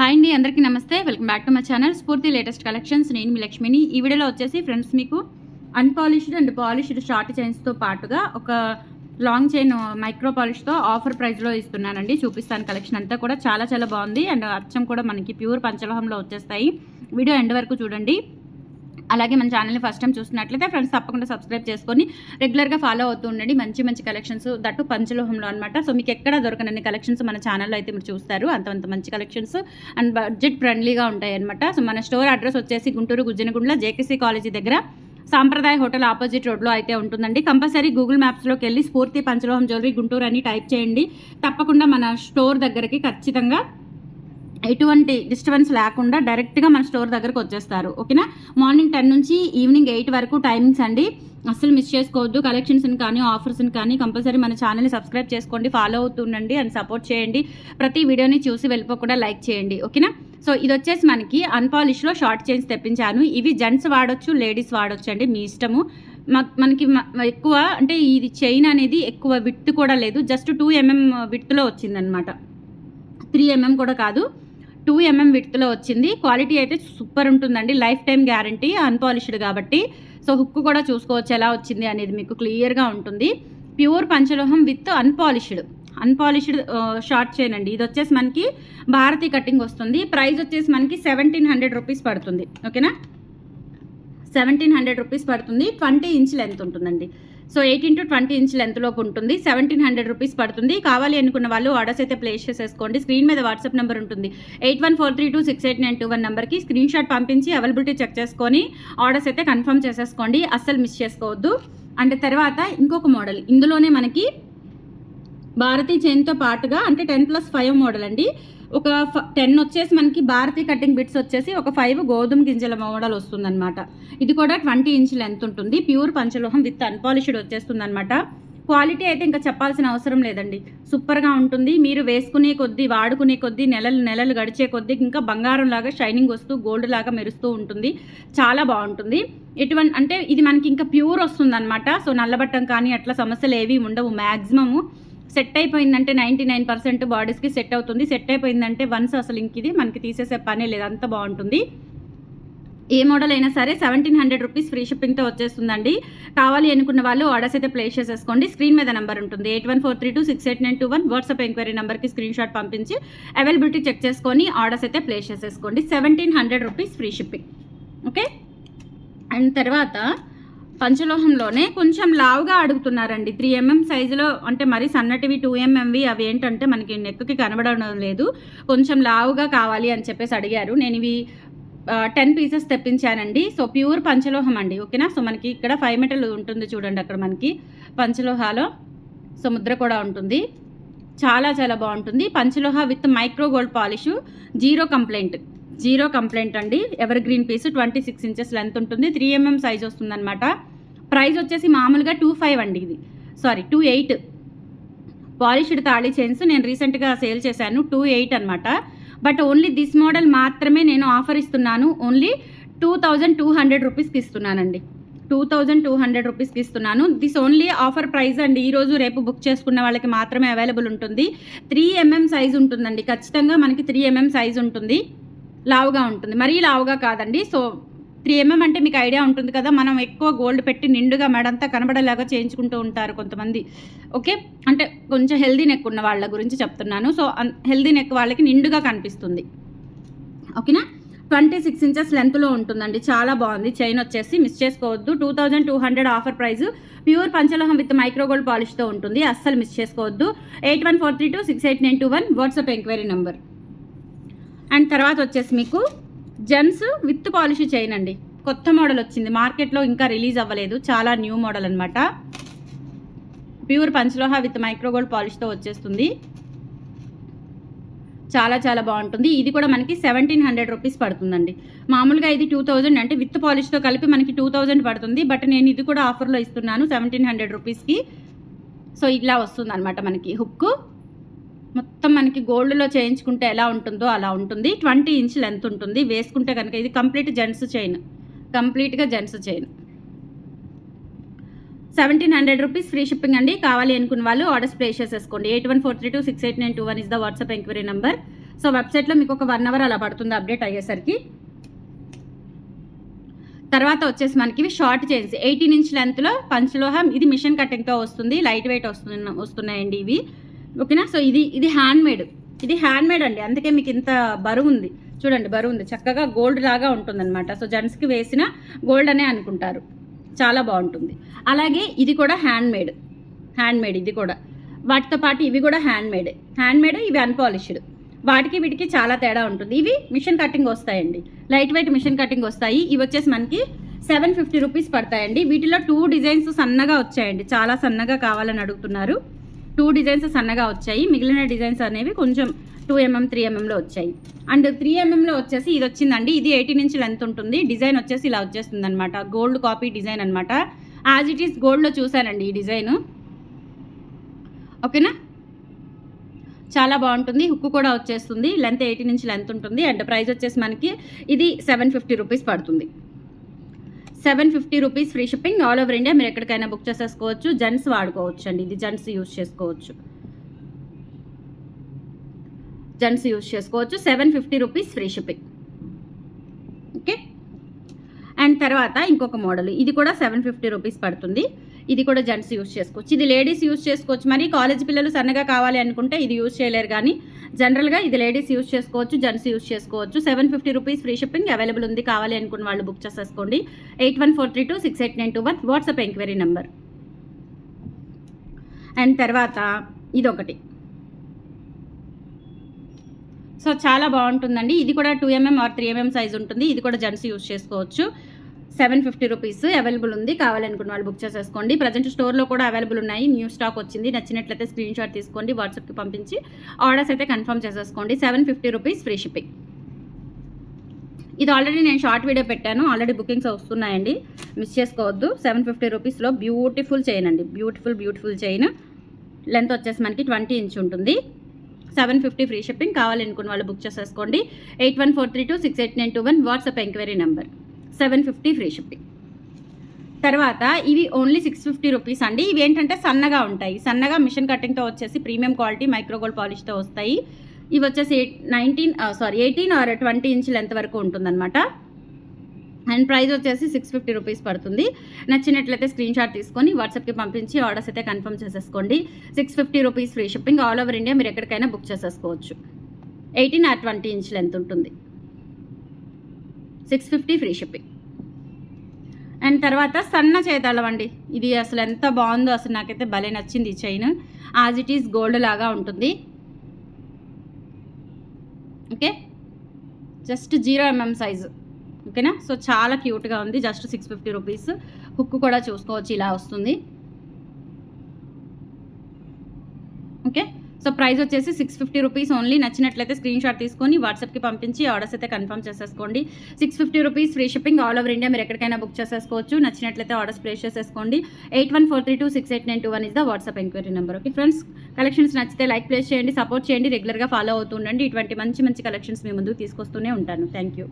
Hi అండి, అందరికీ నమస్తే. Welcome back to my channel స్ఫూర్తి లేటెస్ట్ కలెక్షన్స్. నేను మీ లక్ష్మిని. ఈ వీడియోలో వచ్చేసి ఫ్రెండ్స్ మీకు అన్పాలిష్డ్ అండ్ పాలిష్డ్ షార్ట్ చైన్స్తో పాటుగా ఒక లాంగ్ చైన్ మైక్రో పాలిష్తో ఆఫర్ ప్రైస్లో ఇస్తున్నానండి. చూపిస్తాను కలెక్షన్ అంతా కూడా చాలా చాలా బాగుంది. అండ్ అచ్చం కూడా మనకి ప్యూర్ పంచలోహంలో వచ్చేస్తాయి. వీడియో ఎండ్ వరకు చూడండి. అలాగే మన ఛానల్ని ఫస్ట్ టైం చూస్తున్నట్లయితే ఫ్రెండ్స్ తప్పకుండా సబ్స్క్రైబ్ చేసుకొని రెగ్యులర్గా ఫాలో అవుతూ ఉండండి. మంచి మంచి కలెక్షన్స్ దట్టు పంచలోహంలో అనమాట. సో మీకు ఎక్కడ దొరకనన్ని కలెక్షన్స్ మన ఛానల్లో అయితే మీరు చూస్తారు. అంత మంచి కలెక్షన్స్ అండ్ బడ్జెట్ ఫ్రెండ్లీగా ఉంటాయి అనమాట. సో మన స్టోర్ అడ్రస్ వచ్చేసి గుంటూరు గుజ్జనగుండ్ల జేకేసీ కాలేజీ దగ్గర సాంప్రదాయ హోటల్ ఆపోజిట్ రోడ్లో అయితే ఉంటుందండి. కంపల్సరీ గూగుల్ మ్యాప్స్లోకి వెళ్ళి స్ఫూర్తి పంచలోహం జ్యువెలరీ గుంటూరు అని టైప్ చేయండి. తప్పకుండా మన స్టోర్ దగ్గరికి ఖచ్చితంగా ఎటువంటి డిస్టర్బెన్స్ లేకుండా డైరెక్ట్గా మన స్టోర్ దగ్గరకు వచ్చేస్తారు. ఓకేనా? మార్నింగ్ 10 నుంచి ఈవినింగ్ 8 వరకు టైమింగ్స్ అండి. అస్సలు మిస్ చేసుకోవద్దు. కలెక్షన్స్ని కానీ ఆఫర్స్ని కానీ కంపల్సరీ మన ఛానల్ని సబ్స్క్రైబ్ చేసుకోండి, ఫాలో అవుతుండండి అండ్ సపోర్ట్ చేయండి. ప్రతి వీడియోని చూసి వెళ్ళిపోకుండా లైక్ చేయండి. ఓకేనా? సో ఇది వచ్చేసి మనకి అన్పాలిష్లో షార్ట్ చైన్స్ తెప్పించాను. ఇవి జెంట్స్ వాడొచ్చు, లేడీస్ వాడొచ్చు అండి, మీ ఇష్టము. మనకి ఎక్కువ అంటే ఇది చైన్ అనేది ఎక్కువ విడ్త్ కూడా లేదు, జస్ట్ 2 mm విడ్త్లో వచ్చిందనమాట. 3 mm కూడా కాదు, 2 mm విడ్త్లో వచ్చింది. క్వాలిటీ అయితే సూపర్ ఉంటుందండి. లైఫ్ టైం గ్యారంటీ, అన్పాలిష్డ్ కాబట్టి. సో హుక్ కూడా చూసుకోవచ్చు ఎలా వచ్చింది అనేది మీకు క్లియర్గా ఉంటుంది. ప్యూర్ పంచలోహం విత్ అన్పాలిష్డ్ షార్ట్ చైన్ అండి. ఇది వచ్చేసి మనకి భారతీ కటింగ్ వస్తుంది. ప్రైస్ వచ్చేసి మనకి 1700 రూపీస్ పడుతుంది. ఓకేనా? 1700 రూపీస్ పడుతుంది. 20 ఇంచ్ లెంత్ ఉంటుందండి. సో 18 to 20 ఇంచ్ లెంత్లోకి ఉంటుంది. 1700 రూపీస్ పడుతుంది. కావాలి అనుకున్న వాళ్ళు ఆర్డర్స్ అయితే ప్లేస్ చేసేసుకోండి. స్క్రీన్ మీద వాట్సాప్ నెంబర్ ఉంటుంది. 8143268921 నెంబర్కి స్క్రీన్ షాట్ పంపించి అవైలబిలిటీ చెక్ చేసుకొని ఆర్డర్స్ అయితే కన్ఫర్మ్ చేసేసుకోండి. అస్సలు మిస్ చేసుకోవద్దు. అంటే తర్వాత ఇంకొక మోడల్ ఇందులోనే మనకి భారతీ చైన్తో పాటుగా అంటే 10+5 మోడల్ అండి. ఒక 10 వచ్చేసి మనకి భారతీ కటింగ్ బిట్స్ వచ్చేసి ఒక 5 గోధుమ గింజల మోడల్ వస్తుందన్నమాట. ఇది కూడా 20 ఇంచ్ లెంత్ ఉంటుంది. ప్యూర్ పంచలోహం విత్ అన్పాలిష్డ్ వచ్చేస్తుందన్నమాట. క్వాలిటీ అయితే ఇంకా చెప్పాల్సిన అవసరం లేదండి, సూపర్గా ఉంటుంది. మీరు వేసుకునే కొద్దీ, వాడుకునే కొద్దీ, నెలలు గడిచే కొద్దీ ఇంకా బంగారం లాగా షైనింగ్ వస్తూ గోల్డ్ లాగా మెరుస్తూ ఉంటుంది. చాలా బాగుంటుంది. ఎటువంటి అంటే ఇది మనకి ఇంకా ప్యూర్ వస్తుందన్నమాట. సో నల్లబట్టం కానీ అట్లా సమస్యలు ఏవి ఉండవు. మ్యాక్సిమము సెట్ అయిపోయిందంటే 99% బాడీస్కి సెట్ అవుతుంది. సెట్ అయిపోయిందంటే వన్స్ అసలు ఇంక ఇది మనకి తీసేసే పనే లేదు, అంత బాగుంటుంది. ఏ మోడల్ అయినా సరే 1700 రూపీస్ ఫ్రీ షిప్పింగ్తో వచ్చేస్తుందండి. కావాలి అనుకున్న వాళ్ళు ఆర్డర్స్ అయితే ప్లేస్ చేసేసుకోండి. స్క్రీన్ మీద నెంబర్ ఉంటుంది. 8143268921 వాట్సాప్ ఎంక్వైరీ నెంబర్కి స్క్రీన్ షాట్ పంపించి అవైలబిలిటీ చెక్ చేసుకొని ఆర్డర్స్ అయితే ప్లేస్ చేసేసుకోండి. 1700 rupees free shipping. Okay? And తర్వాత పంచలోహంలోనే కొంచెం లావుగా అడుగుతున్నారండి. 3 mm సైజులో, అంటే మరీ సన్నటివి 2 mmవి అవి ఏంటంటే మనకి నెక్కి కనబడడం లేదు, కొంచెం లావుగా కావాలి అని చెప్పేసి అడిగారు. నేను ఇవి 10 పీసెస్ తెప్పించానండి. సో ప్యూర్ పంచలోహం అండి. ఓకేనా? సో మనకి ఇక్కడ 5 మెటల్ ఉంటుంది చూడండి, అక్కడ మనకి పంచలోహాలో సో ముద్ర కూడా ఉంటుంది. చాలా చాలా బాగుంటుంది. పంచలోహ with micro gold polish, zero complaint అండి. Evergreen piece 26 inches length ఉంటుంది. 3 mm సైజ్ వస్తుందన్నమాట. ప్రైస్ వచ్చేసి మామూలుగా 25 అండి. ఇది 28. పాలిష్డ్ తాళీ చైన్స్ నేను రీసెంట్గా సేల్ చేశాను 28 అనమాట. బట్ ఓన్లీ దిస్ మోడల్ మాత్రమే నేను ఆఫర్ ఇస్తున్నాను. ఓన్లీ 2200 రూపీస్కి ఇస్తున్నానండి. 2200 రూపీస్కి ఇస్తున్నాను. దిస్ ఓన్లీ ఆఫర్ ప్రైస్ అండి. ఈరోజు రేపు బుక్ చేసుకున్న వాళ్ళకి మాత్రమే అవైలబుల్ ఉంటుంది. 3 mm సైజ్ ఉంటుందండి. ఖచ్చితంగా మనకి 3 mm సైజ్ ఉంటుంది. లావుగా ఉంటుంది, మరీ లావుగా కాదండి. సో 3 mm అంటే మీకు ఐడియా ఉంటుంది కదా, మనం ఎక్కువ గోల్డ్ పెట్టి నిండుగా మెడంతా కనబడేలాగా చేయించుకుంటూ ఉంటారు కొంతమంది. ఓకే? అంటే కొంచెం హెల్దీ నెక్ ఉన్న వాళ్ళ గురించి చెప్తున్నాను. సో హెల్దీ నెక్ వాళ్ళకి నిండుగా కనిపిస్తుంది. ఓకేనా? 26 ఇంచెస్ లెంత్లో ఉంటుందండి. చాలా బాగుంది. చైన్ వచ్చేసి మిస్ చేసుకోవద్దు. 2200 ఆఫర్ ప్రైస్. ప్యూర్ పంచలోహం విత్ మైక్రోగోల్డ్ పాలిష్తో ఉంటుంది. అస్సలు మిస్ చేసుకోవద్దు. 8143268921 వాట్సాప్ ఎంక్వైరీ నెంబర్. అండ్ తర్వాత వచ్చేసి మీకు జెంట్స్ విత్ పాలిష్ చైన్ అండి. కొత్త మోడల్ వచ్చింది, మార్కెట్లో ఇంకా రిలీజ్ అవ్వలేదు. చాలా న్యూ మోడల్ అనమాట. ప్యూర్ పంచలోహ విత్ మైక్రోగోల్డ్ పాలిష్తో వచ్చేస్తుంది. చాలా చాలా బాగుంటుంది. ఇది కూడా మనకి 1700 రూపీస్ పడుతుందండి. మామూలుగా ఇది 2000 అంటే విత్ పాలిష్తో కలిపి మనకి 2000 పడుతుంది. బట్ నేను ఇది కూడా ఆఫర్లో ఇస్తున్నాను 1700 రూపీస్కి. సో ఇలా వస్తుంది అనమాట మనకి హుక్. మొత్తం మనకి గోల్డ్లో చేయించుకుంటే ఎలా ఉంటుందో అలా ఉంటుంది. 20 ఇంచ్ లెంత్ ఉంటుంది. వేసుకుంటే కనుక ఇది కంప్లీట్గా gents chain. 1700 rupees free shipping అండి. కావాలి అనుకున్న వాళ్ళు ఆర్డర్స్ ప్లేస్ చేసేసుకోండి. 8143268921 is the WhatsApp enquiry number. So వెబ్సైట్లో మీకు ఒక 1 అవర్ అలా పడుతుంది అప్డేట్ అయ్యేసరికి. తర్వాత వచ్చేసి మనకి ఇవి షార్ట్ చైన్స్ 18 ఇంచ్ లెంత్లో పంచలోహం, ఇది మిషన్ కటింగ్తో వస్తుంది, లైట్ వెయిట్ వస్తున్నాయండి ఇవి. ఓకేనా. సో ఇది హ్యాండ్మేడ్ అండి, అందుకే మీకు ఇంత బరువు ఉంది. చూడండి బరువు ఉంది, చక్కగా గోల్డ్ లాగా ఉంటుందన్నమాట. సో జెంట్స్కి వేసిన గోల్డ్ అనే అనుకుంటారు, చాలా బాగుంటుంది. అలాగే ఇది కూడా హ్యాండ్మేడ్ ఇది కూడా. వాటితో పాటు ఇవి కూడా హ్యాండ్మేడ్, ఇవి అన్పాలిష్డ్. వాటికి వీటికి చాలా తేడా ఉంటుంది. ఇవి మిషన్ కటింగ్ వస్తాయండి, లైట్ వెయిట్ మిషన్ కటింగ్ వస్తాయి. ఇవి వచ్చేసి మనకి 750 రూపీస్ పడతాయండి. వీటిలో 2 డిజైన్స్ సన్నగా వచ్చాయండి, చాలా సన్నగా కావాలని అడుగుతున్నారు. 2 డిజైన్స్ సన్నగా వచ్చాయి, మిగిలిన డిజైన్స్ అనేవి కొంచెం 2mm 3mmలో వచ్చాయి. అండ్ 3mmలో వచ్చేసి ఇది వచ్చిందండి, ఇది 18 ఇంచ్ లెంత్ ఉంటుంది. డిజైన్ వచ్చేసి ఇలా వచ్చేస్తుంది అనమాట, గోల్డ్ కాపీ డిజైన్ అనమాట. యాజ్ ఇట్ ఈస్ గోల్డ్లో చూసానండి ఈ డిజైను. ఓకేనా, చాలా బాగుంటుంది. హుక్ కూడా వచ్చేస్తుంది, లెంత్ 18 ఇంచ్ లెంత్ ఉంటుంది. అండ్ ప్రైస్ వచ్చేసి మనకి ఇది 750 రూపీస్ పడుతుంది. 750 rupees free shipping, all over India. మీరు ఎక్కడికైనా బుక్ చేసేసుకోవచ్చు. జెంట్స్ వాడుకోవచ్చు అండి, ఇది జెంట్స్ యూజ్ చేసుకోవచ్చు. 750 rupees free shipping. Okay. And తర్వాత ఇంకొక మోడల్, ఇది కూడా 750 రూపీస్ పడుతుంది. ఇది కూడా జెంట్స్ యూజ్ చేసుకోవచ్చు, ఇది లేడీస్ యూజ్ చేసుకోవచ్చు. మరి కాలేజ్ పిల్లలు సన్నగా కావాలి అనుకుంటే ఇది యూజ్ చేయలేరు, కానీ జనరల్గా ఇది లేడీస్ యూజ్ చేసుకోవచ్చు, జెంట్స్ యూజ్ చేసుకోవచ్చు. 750 రూపీస్ ఫ్రీ షిప్పింగ్ అవైలబుల్ ఉంది. కావాలి అనుకున్న వాళ్ళు బుక్ చేసేసుకోండి. 8143268921 వాట్సాప్ ఎంక్వైరీ నెంబర్. అండ్ తర్వాత ఇదొకటి, సో చాలా బాగుంటుందండి. ఇది కూడా 2mm ఆర్ 3mm సైజ్ ఉంటుంది. ఇది కూడా జెంట్స్ యూజ్ చేసుకోవచ్చు. 750 రూపీస్ అవైలబుల్ ఉంది. కావాలనుకున్న వాళ్ళు బుక్ చేసేసుకోండి. ప్రజెంట్ స్టోర్లో కూడా అవైలబుల్ ఉన్నాయి, న్యూ స్టాక్ వచ్చింది. నచ్చినట్లయితే స్క్రీన్ షాట్ తీసుకోండి, వాట్సాప్కి పంపించి ఆర్డర్స్ అయితే కన్ఫర్మ్ చేసేసుకోండి. 750 రూపీస్ ఫ్రీ షిప్పింగ్. ఇది ఆల్రెడీ నేను షార్ట్ వీడియో పెట్టాను, ఆల్రెడీ బుకింగ్స్ వస్తున్నాయండి, మిస్ చేసుకోవద్దు. 750 రూపీస్లో బ్యూటిఫుల్ చైన్ అండి, బ్యూటిఫుల్ చైన్. లెంత్ వచ్చేసి మనకి 20 ఇంచ్ ఉంటుంది. 750 ఫ్రీ షిప్పింగ్. కావాలనుకున్న వాళ్ళు బుక్ చేసేసుకోండి. 8143268921 WhatsApp enquiry number. 750 free shipping. తర్వాత ఇవి ఓన్లీ 650 రూపీస్ అండి. ఇవి ఏంటంటే సన్నగా ఉంటాయి, సన్నగా మిషన్ కటింగ్తో వచ్చేసి ప్రీమియం క్వాలిటీ మైక్రోగోల్డ్ పాలిష్తో వస్తాయి. ఇవి వచ్చేసి 18 ఆర్ 20 ఇంచ్ లెంత్ వరకు ఉంటుందన్నమాట. అండ్ ప్రైస్ వచ్చేసి 650 రూపీస్ పడుతుంది. నచ్చినట్లయితే స్క్రీన్ షాట్ తీసుకొని వాట్సాప్కి పంపించి ఆర్డర్స్ అయితే కన్ఫర్మ్ చేసేసుకోండి. 650 rupees free shipping, all over India. మీరు ఎక్కడికైనా బుక్ చేసేసుకోవచ్చు. 18 ఆర్ 20 ఇంచ్ లెంత్ ఉంటుంది. 650 ఫ్రీ షిప్పింగ్. అండ్ తర్వాత సన్న చేతాళం అండి, ఇది అసలు ఎంత బాగుందో, అసలు నాకైతే భలే నచ్చింది ఈ chain. As it is gold లాగా ఉంటుంది. Okay, just 0mm size. ఓకేనా. సో చాలా క్యూట్గా ఉంది, జస్ట్ 650 రూపీస్. హుక్ కూడా చూసుకోవచ్చు, ఇలా వస్తుంది. ఓకే, సో ప్రైస్ వచ్చేసి 650 రూపీస్ ఓన్లీ. నచ్చినట్లయితే స్క్రీన్ షాట్ తీసుకొని వాట్సాప్కి పంపించి ఆర్డర్స్ అయితే కన్ఫర్మ్ చేసేసుకోండి. 650 rupees free shipping, all over India. మీరు ఎక్కడికైనా బుక్ చేసేసుకోవచ్చు. నచ్చినట్లయితే ఆర్డర్స్ ప్లేస్ చేసేసుకోండి. 8143268921 is the WhatsApp enquiry number. Okay friends, collections నచ్చితే లైక్ ప్లేస్ చేయండి, సపోర్ట్ చేయండి, రెగ్యులర్గా ఫాలో అవుతుండండి. ఇటువంటి మంచి కలెక్షన్స్ మీ ముందుకు తీసుకొస్తూనే ఉంటాను. Thank you.